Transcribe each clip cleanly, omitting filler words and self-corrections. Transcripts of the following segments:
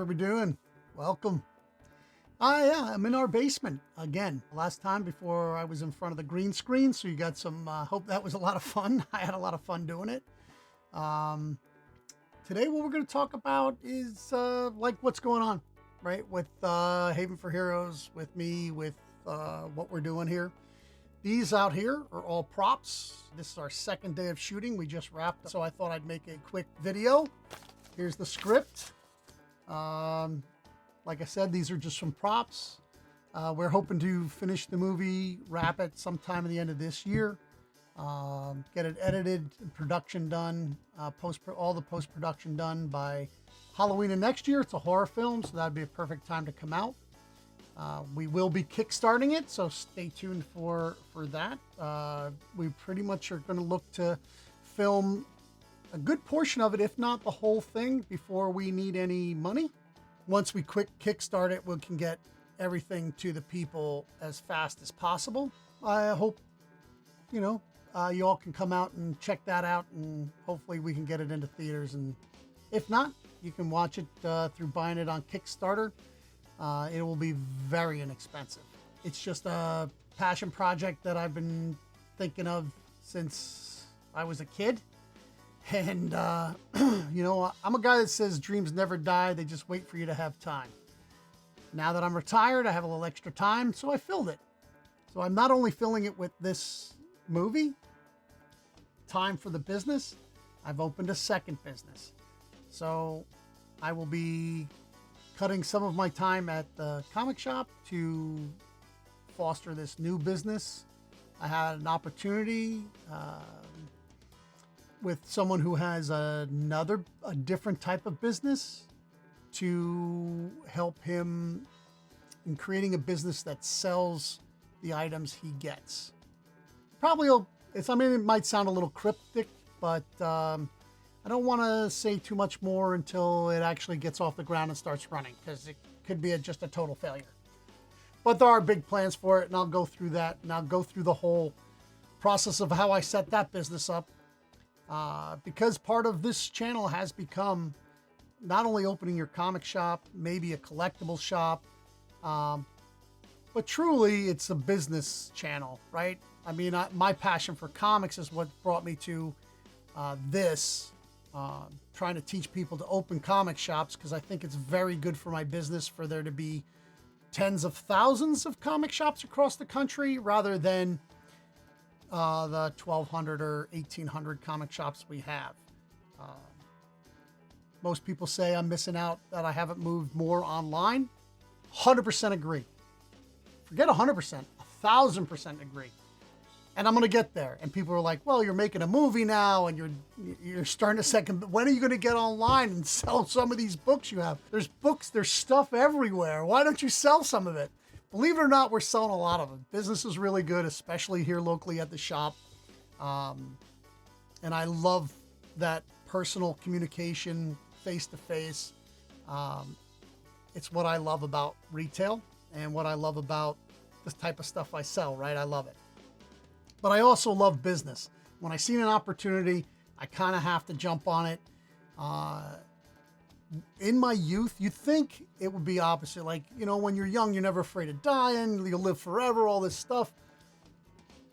everybody doing? Welcome. Yeah, I'm in our basement again. Last time before I was in front of the green screen, so you got some, hope that was a lot of fun. I had a lot of fun doing it. Um, Today what we're going to talk about is like what's going on, right? With Haven for Heroes, with me, with what we're doing here. These out here are all props. This is our second day of shooting. We just wrapped, so I thought I'd make a quick video. Here's the script. Like I said, these are just some props. We're hoping to finish the movie, wrap it sometime at the end of this year, get it edited, production done, all the post-production done by Halloween of next year. It's a horror film, so that'd be a perfect time to come out. We will be kickstarting it, so stay tuned for that. We pretty much are going to look to film a good portion of it, if not the whole thing, before we need any money. Once we quick kickstart it, we can get everything to the people as fast as possible. I hope, you all can come out and check that out, and hopefully we can get it into theaters. And if not, you can watch it through buying it on Kickstarter. It will be very inexpensive. It's just a passion project that I've been thinking of since I was a kid. And, I'm a guy that says dreams never die. They just wait for you to have time. Now that I'm retired, I have a little extra time, so I filled it. So I'm not only filling it with this movie, time for the business, I've opened a second business. So I will be cutting some of my time at the comic shop to foster this new business. I had an opportunity with someone who has a different type of business to help him in creating a business that sells the items he gets. It might sound a little cryptic, but I don't want to say too much more until it actually gets off the ground and starts running, because it could be just a total failure. But there are big plans for it, and I'll go through that, and I'll go through the whole process of how I set that business up. Because part of this channel has become not only opening your comic shop, maybe a collectible shop, but truly it's a business channel, right? I mean, my passion for comics is what brought me to this, trying to teach people to open comic shops, because I think it's very good for my business for there to be tens of thousands of comic shops across the country, rather than the 1,200 or 1,800 comic shops we have. Most people say I'm missing out, that I haven't moved more online. 100% agree. Forget 100%, 1,000% agree. And I'm going to get there. And people are like, well, you're making a movie now, and you're starting a second. When are you going to get online and sell some of these books you have? There's books, there's stuff everywhere. Why don't you sell some of it? Believe it or not, we're selling a lot of them. Business is really good, especially here locally at the shop. And I love that personal communication, face-to-face. It's what I love about retail and what I love about this type of stuff I sell, right? I love it. But I also love business. When I see an opportunity, I kind of have to jump on it. In my youth, you'd think it would be opposite. Like, when you're young, you're never afraid of dying, you'll live forever, all this stuff.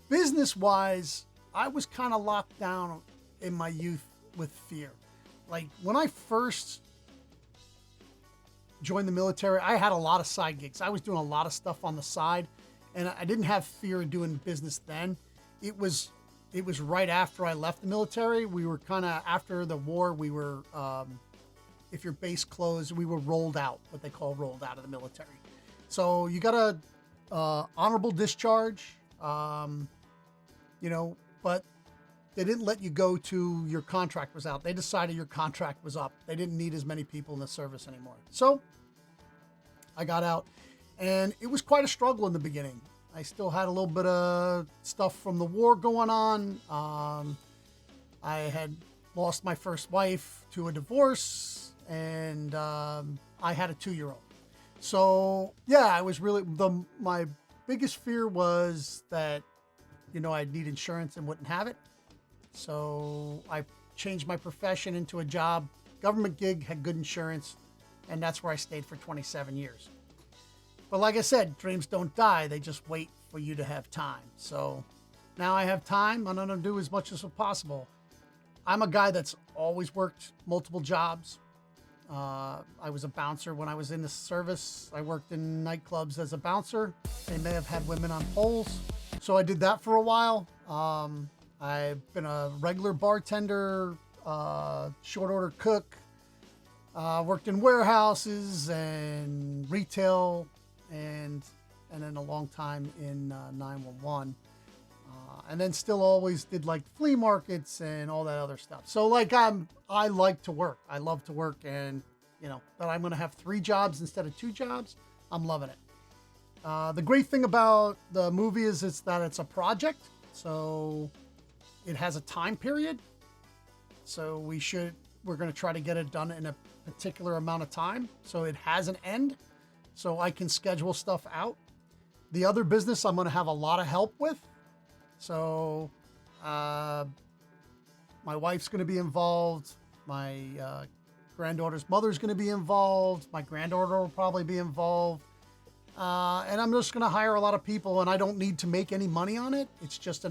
Business-wise, I was kind of locked down in my youth with fear. Like, when I first joined the military, I had a lot of side gigs. I was doing a lot of stuff on the side, and I didn't have fear of doing business then. It was right after I left the military. We were kind of, after the war, we were... if your base closed, we were rolled out, what they call rolled out of the military. So you got a honorable discharge, but they didn't let you go to your contract was out. They decided your contract was up. They didn't need as many people in the service anymore. So I got out, and it was quite a struggle in the beginning. I still had a little bit of stuff from the war going on. I had lost my first wife to a divorce, and I had a 2-year-old. So yeah, I was really, my biggest fear was that, I'd need insurance and wouldn't have it. So I changed my profession into a job, government gig, had good insurance, And that's where I stayed for 27 years. But like I said, dreams don't die. They just wait for you to have time. So now I have time. I'm going to do as much as possible. I'm a guy that's always worked multiple jobs. I was a bouncer when I was in the service. I worked in nightclubs as a bouncer. They may have had women on poles. So I did that for a while. I've been a regular bartender, short order cook, worked in warehouses and retail, and then a long time in 911. And then still always did like flea markets and all that other stuff. So like I like to work. I love to work, and that I'm going to have 3 jobs instead of 2 jobs. I'm loving it. The great thing about the movie is that it's a project. So it has a time period. So we're going to try to get it done in a particular amount of time. So it has an end. So I can schedule stuff out. The other business I'm going to have a lot of help with. So my wife's going to be involved. My granddaughter's mother's going to be involved. My granddaughter will probably be involved. And I'm just going to hire a lot of people, and I don't need to make any money on it. It's just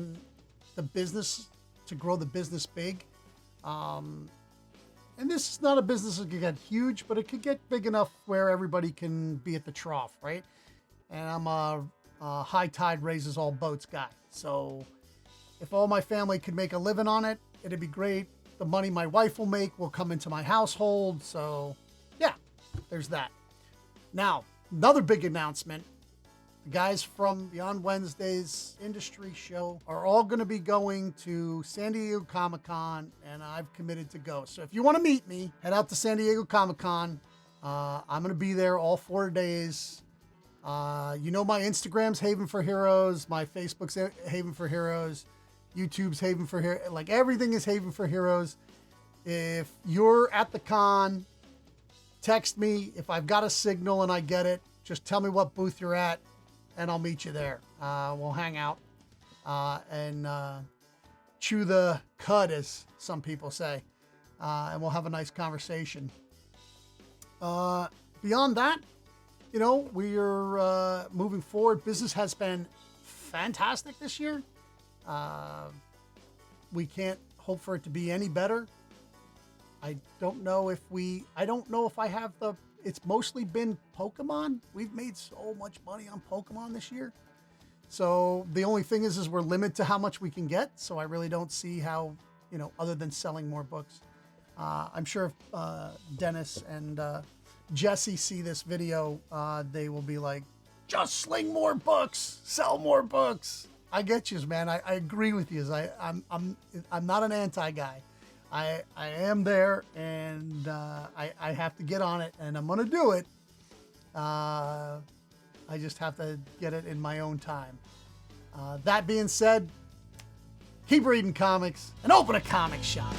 the business, to grow the business big. And this is not a business that could get huge, but it could get big enough where everybody can be at the trough, right? And I'm a high tide raises all boats guy. So if all my family could make a living on it, it'd be great. The money my wife will make will come into my household. So yeah, there's that. Now, another big announcement. The guys from Beyond Wednesday's industry show are all going to be going to San Diego Comic-Con, and I've committed to go. So if you want to meet me, head out to San Diego Comic-Con. I'm going to be there all 4 days. My Instagram's Haven for Heroes. My Facebook's Haven for Heroes. YouTube's Haven for Heroes. Like, everything is Haven for Heroes. If you're at the con, text me. If I've got a signal and I get it, just tell me what booth you're at, and I'll meet you there. We'll hang out and chew the cud, as some people say, and we'll have a nice conversation. Beyond that, we are moving forward. Business has been fantastic this year. We can't hope for it to be any better. I don't know if I have it's mostly been Pokemon. We've made so much money on Pokemon this year. So the only thing is we're limited to how much we can get. So I really don't see how, other than selling more books. I'm sure if Dennis and Jesse see this video, they will be like, just sling more books, sell more books. I get you, man. I agree with you. I'm not an anti guy. I am there, and I have to get on it, and I'm going to do it. I just have to get it in my own time. That being said, keep reading comics and open a comic shop.